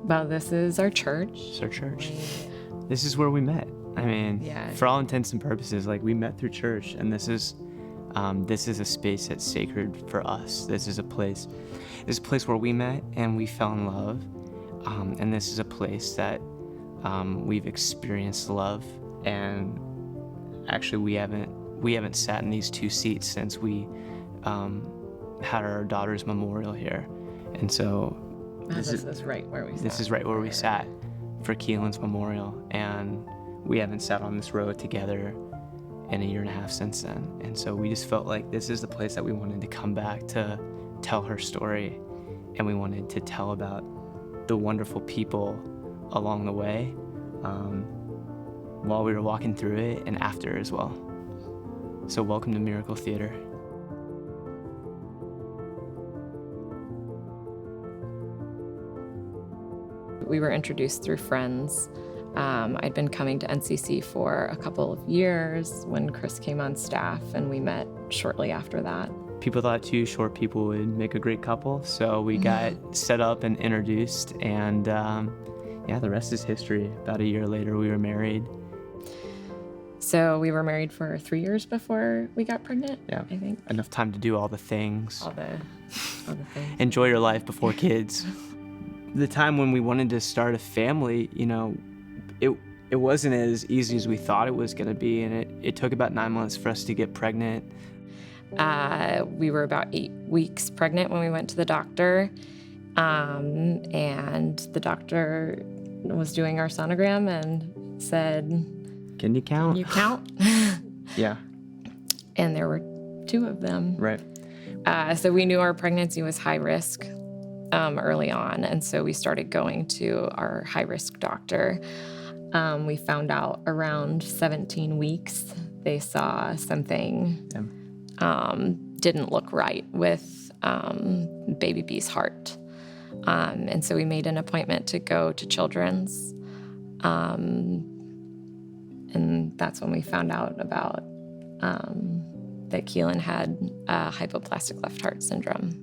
Well, this is our church. It's our church. This is where we met. I mean, for all intents and purposes, like, we met through church, and this is a space that's sacred for us. This is a place where we met and we fell in love, and this is a place that we've experienced love. And actually, we haven't sat in these two seats since we had our daughter's memorial here, and so this is right where we sat. This is right where we sat for Keelyn's memorial, and we haven't sat on this road together in a year and a half since then. And so we just felt like this is the place that we wanted to come back to tell her story, and we wanted to tell about the wonderful people along the way, while we were walking through it and after as well. So welcome to Miracle Theater. We were introduced through friends. I'd been coming to NCC for a couple of years when Chris came on staff, and we met shortly after that. People thought two short people would make a great couple, so we got set up and introduced, and the rest is history. About a year later, we were married. So we were married for 3 years before we got pregnant, I think. Enough time to do all the things. All the things. Enjoy your life before kids. The time when we wanted to start a family, it wasn't as easy as we thought it was going to be, and it took about 9 months for us to get pregnant. We were about 8 weeks pregnant when we went to the doctor, and the doctor was doing our sonogram and said, "Can you count?" "Can you count?" Yeah. And there were 2 of them. Right. So we knew our pregnancy was high risk early on, and so we started going to our high-risk doctor. We found out around 17 weeks they saw something didn't look right with baby B's heart. And so we made an appointment to go to Children's. And that's when we found out about that Keelyn had hypoplastic left heart syndrome.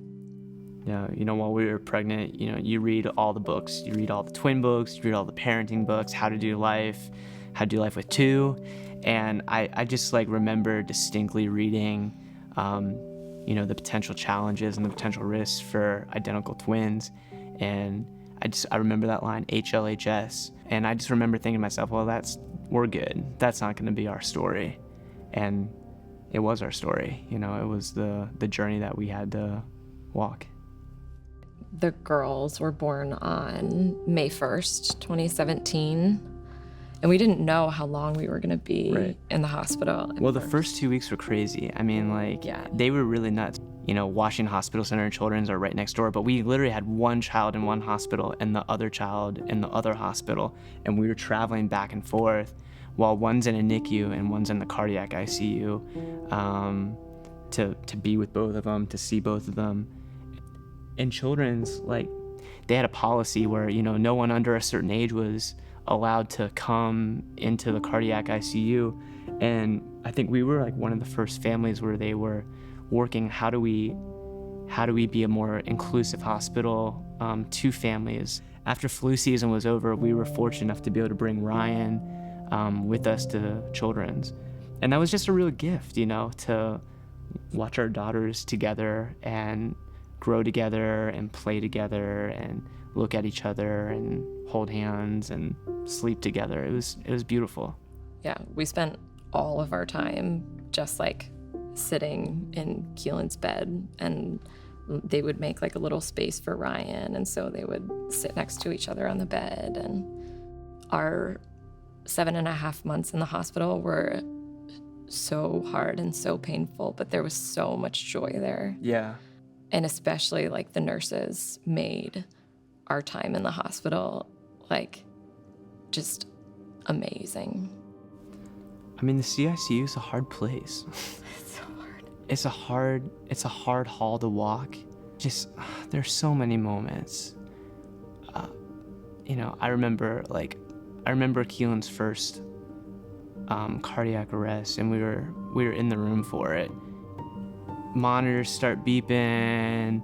Yeah, while we were pregnant, you read all the books. You read all the twin books, you read all the parenting books, how to do life with 2. And I just remember distinctly reading, the potential challenges and the potential risks for identical twins. And I remember that line, HLHS. And I just remember thinking to myself, well, we're good. That's not going to be our story. And it was our story. It was the journey that we had to walk. The girls were born on May 1st, 2017. And we didn't know how long we were going to be in the hospital. Well, the first 2 weeks were crazy. I mean, they were really nuts. Washington Hospital Center and Children's are right next door, but we literally had one child in one hospital and the other child in the other hospital. And we were traveling back and forth while one's in a NICU and one's in the cardiac ICU, to be with both of them, to see both of them. In Children's, they had a policy where, no one under a certain age was allowed to come into the cardiac ICU. And I think we were one of the first families where they were working, how do we be a more inclusive hospital to families. After flu season was over, we were fortunate enough to be able to bring Ryan with us to Children's. And that was just a real gift, to watch our daughters together and grow together and play together and look at each other and hold hands and sleep together. It was beautiful. Yeah, we spent all of our time just sitting in Keelyn's bed, and they would make a little space for Ryan, and so they would sit next to each other on the bed. And our 7.5 months in the hospital were so hard and so painful, but there was so much joy there. Yeah. And especially the nurses made our time in the hospital just amazing. I mean, the CICU is a hard place. It's so hard. It's a hard hall to walk. Just there's so many moments. I remember Keelyn's first cardiac arrest, and we were in the room for it. Monitors start beeping,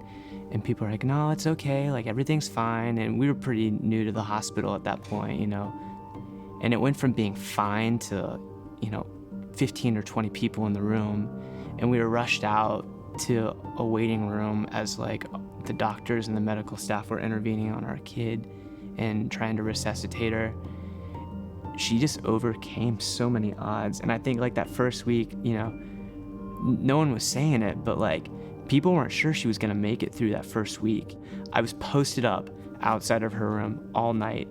And people are like, no, it's okay, like everything's fine. And we were pretty new to the hospital at that point, you know. And it went from being fine to, 15 or 20 people in the room. And we were rushed out to a waiting room as like the doctors and the medical staff were intervening on our kid and trying to resuscitate her. She just overcame so many odds. And I think like that first week, no one was saying it, but like people weren't sure she was gonna make it through that first week. I was posted up outside of her room all night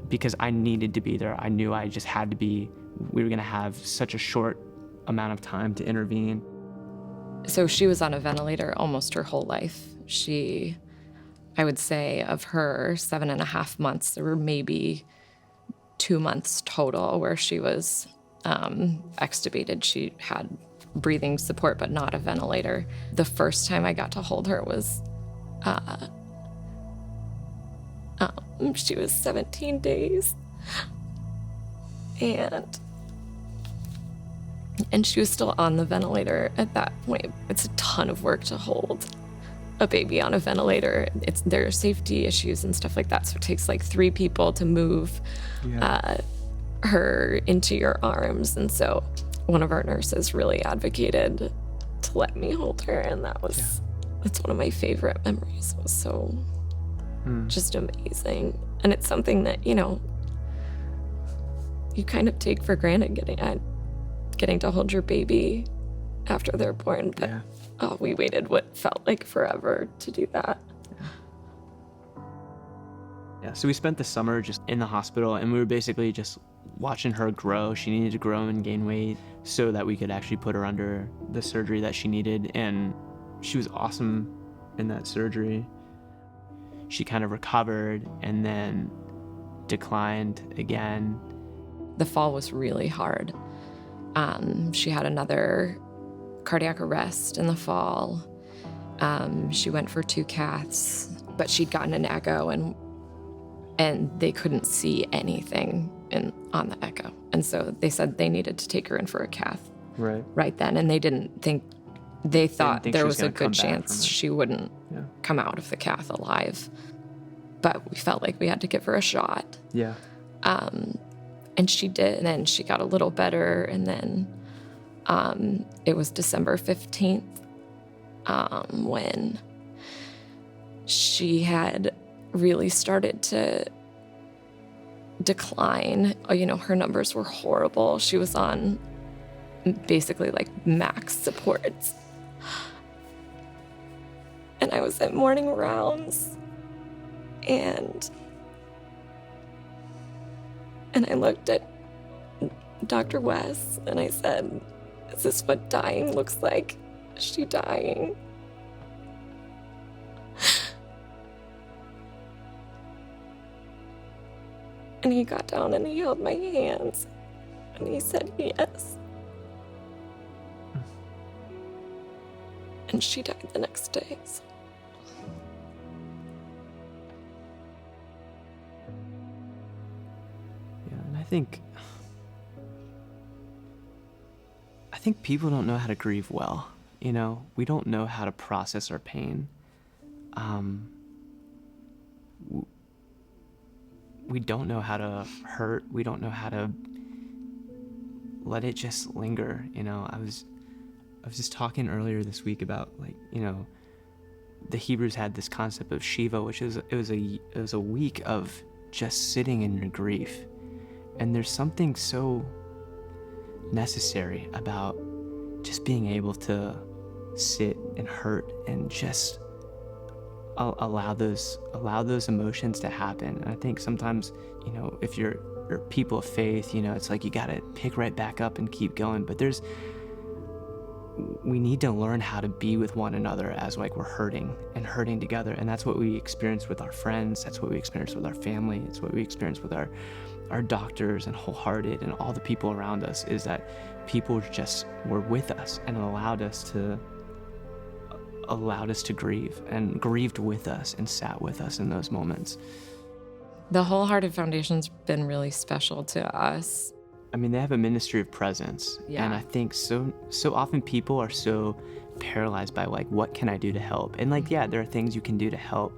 because I needed to be there. I knew I just had to be. We were gonna have such a short amount of time to intervene. So she was on a ventilator almost her whole life. I would say of her 7.5 months, there were maybe 2 months total where she was extubated. She had breathing support, but not a ventilator. The first time I got to hold her was, she was 17 days. And she was still on the ventilator at that point. It's a ton of work to hold a baby on a ventilator. There are safety issues and stuff like that. So it takes like 3 people to move her into your arms. And so one of our nurses really advocated to let me hold her. And that's one of my favorite memories. It was so just amazing. And it's something that, you kind of take for granted getting to hold your baby after they're born. But we waited what felt like forever to do that. Yeah, so we spent the summer just in the hospital, and we were basically just watching her grow. She needed to grow and gain weight so that we could actually put her under the surgery that she needed, and she was awesome in that surgery. She kind of recovered and then declined again. The fall was really hard. She had another cardiac arrest in the fall. She went for 2 caths, but she'd gotten an echo and they couldn't see anything on the echo. And so they said they needed to take her in for a cath right then. And they thought there was a good chance she wouldn't come out of the cath alive. But we felt like we had to give her a shot. Yeah. And she did, and then she got a little better, and then it was December 15th when she had really started to decline. Her numbers were horrible. She was on basically like max supports. And I was at morning rounds, and I looked at Dr. West and I said, "Is this what dying looks like? Is she dying?" And he got down and he held my hands and he said, "Yes." And she died the next day. So. And I think people don't know how to grieve well. We don't know how to process our pain. We don't know how to hurt. We don't know how to let it just linger. I was just talking earlier this week about the Hebrews had this concept of Shiva, which is it was a week of just sitting in your grief. And there's something so necessary about just being able to sit and hurt and just allow those emotions to happen. And I think sometimes, if you're people of faith, it's like you gotta pick right back up and keep going. But we need to learn how to be with one another as like we're hurting together. And that's what we experience with our friends. That's what we experience with our family. It's what we experience with our doctors and Wholehearted and all the people around us, is that people just were with us and allowed us to grieve and grieved with us and sat with us in those moments. The Wholehearted Foundation's been really special to us. I mean, they have a ministry of presence. Yeah. And I think so often people are so paralyzed by like, what can I do to help? And like, yeah, there are things you can do to help,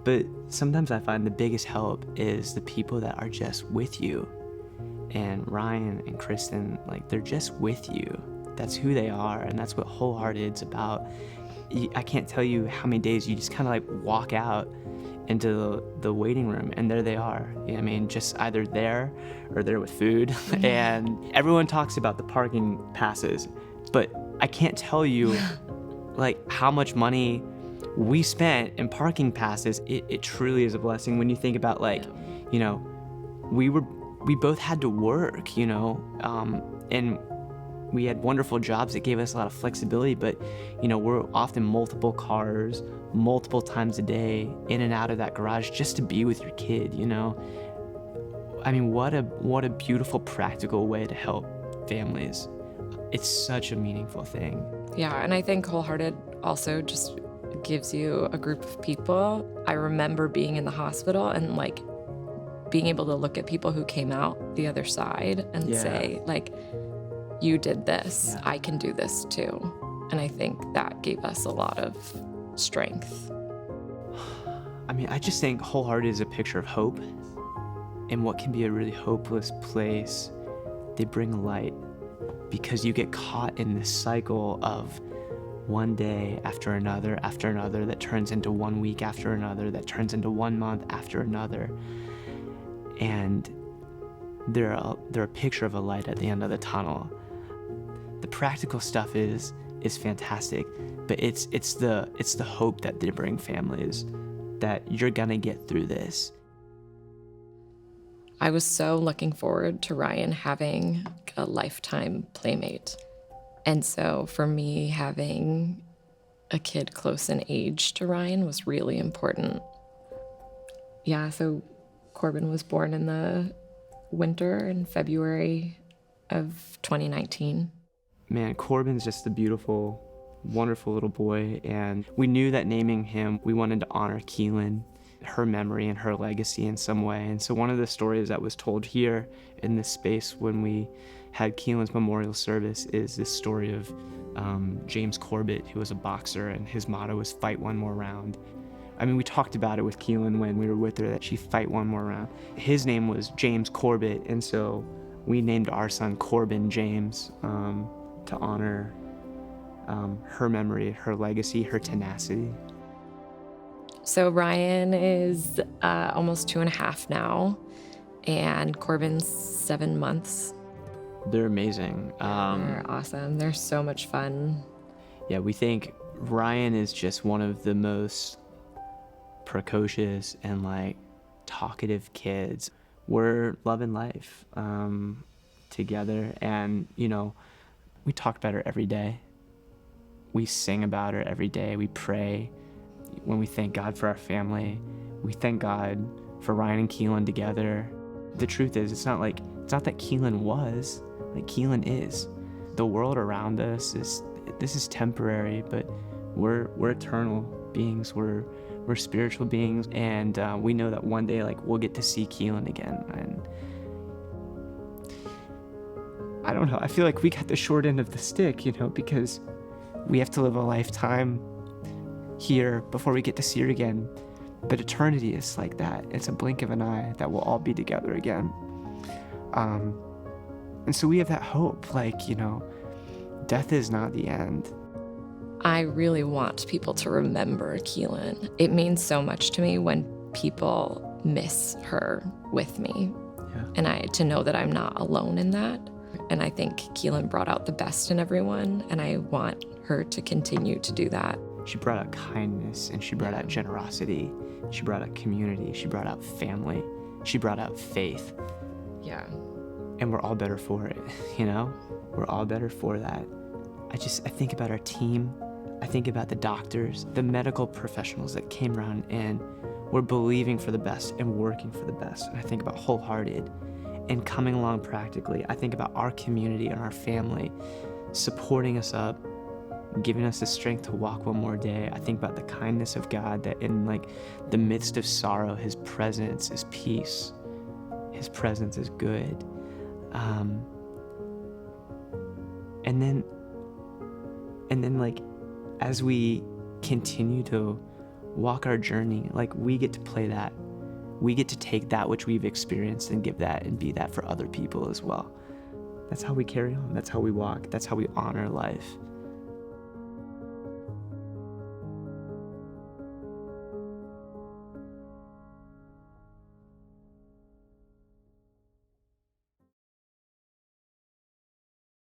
but sometimes I find the biggest help is the people that are just with you. And Ryan and Kristen, like, they're just with you. That's who they are, and that's what Wholehearted's about. I can't tell you how many days you just kind of like walk out into the waiting room and there they are. I mean, just either there or there with food. And everyone talks about the parking passes, but I can't tell you like how much money we spent in parking passes. It truly is a blessing when you think about like, you know, we both had to work, you know, and we had wonderful jobs that gave us a lot of flexibility, but, you know, we're often multiple cars, multiple times a day, in and out of that garage just to be with your kid, you know? I mean, what a beautiful, practical way to help families. It's such a meaningful thing. Yeah, and I think Wholehearted also just gives you a group of people. I remember being in the hospital and like being able to look at people who came out the other side and say, like, you did this, I can do this too. And I think that gave us a lot of strength. I mean, I just think Wholehearted is a picture of hope. In what can be a really hopeless place, they bring light, because you get caught in this cycle of one day after another that turns into 1 week after another, that turns into 1 month after another. And they're a picture of a light at the end of the tunnel. The practical stuff is fantastic, but it's the hope that they bring families, that you're gonna get through this. I was so looking forward to Ryan having a lifetime playmate. And so for me, having a kid close in age to Ryan was really important. Yeah, so Corbin was born in the winter in February of 2019. Man, Corbin's just a beautiful, wonderful little boy, and we knew that naming him, we wanted to honor Keelyn, her memory and her legacy in some way. And so one of the stories that was told here in this space when we had Keelyn's memorial service is this story of James Corbett, who was a boxer, and his motto was fight one more round. I mean, we talked about it with Keelyn when we were with her, that she fight one more round. His name was James Corbett, and so we named our son Corbin James to honor her memory, her legacy, her tenacity. So Ryan is almost 2.5 now, and Corbin's 7 months. They're amazing. They're awesome. They're so much fun. Yeah, we think Ryan is just one of the most precocious and like talkative kids. We're loving life together, and you know, we talk about her every day. We sing about her every day. We pray. When we thank God for our family, we thank God for Ryan and Keelyn together. The truth is, it's not that Keelyn was, like Keelyn is. The world around us this is temporary, but we're eternal beings. We're spiritual beings, and we know that one day, like, we'll get to see Keelyn again. And I don't know. I feel like we got the short end of the stick, you know, because we have to live a lifetime here before we get to see her again. But eternity is like that. It's a blink of an eye that we'll all be together again. And so we have that hope, like, you know, death is not the end. I really want people to remember Keelyn. It means so much to me when people miss her with me. Yeah. And to know that I'm not alone in that. And I think Keelyn brought out the best in everyone, and I want her to continue to do that. She brought out kindness, and she brought out generosity. She brought out community. She brought out family. She brought out faith. Yeah. And we're all better for it, you know? We're all better for that. I think about our team. I think about the doctors, the medical professionals that came around and were believing for the best and working for the best. And I think about Wholehearted and coming along practically. I think about our community and our family supporting us up, giving us the strength to walk one more day. I think about the kindness of God, that in like the midst of sorrow, his presence is peace. His presence is good. And then like as we continue to walk our journey, like, we get to play that. We get to take that which we've experienced and give that and be that for other people as well. That's how we carry on. That's how we walk. That's how we honor life.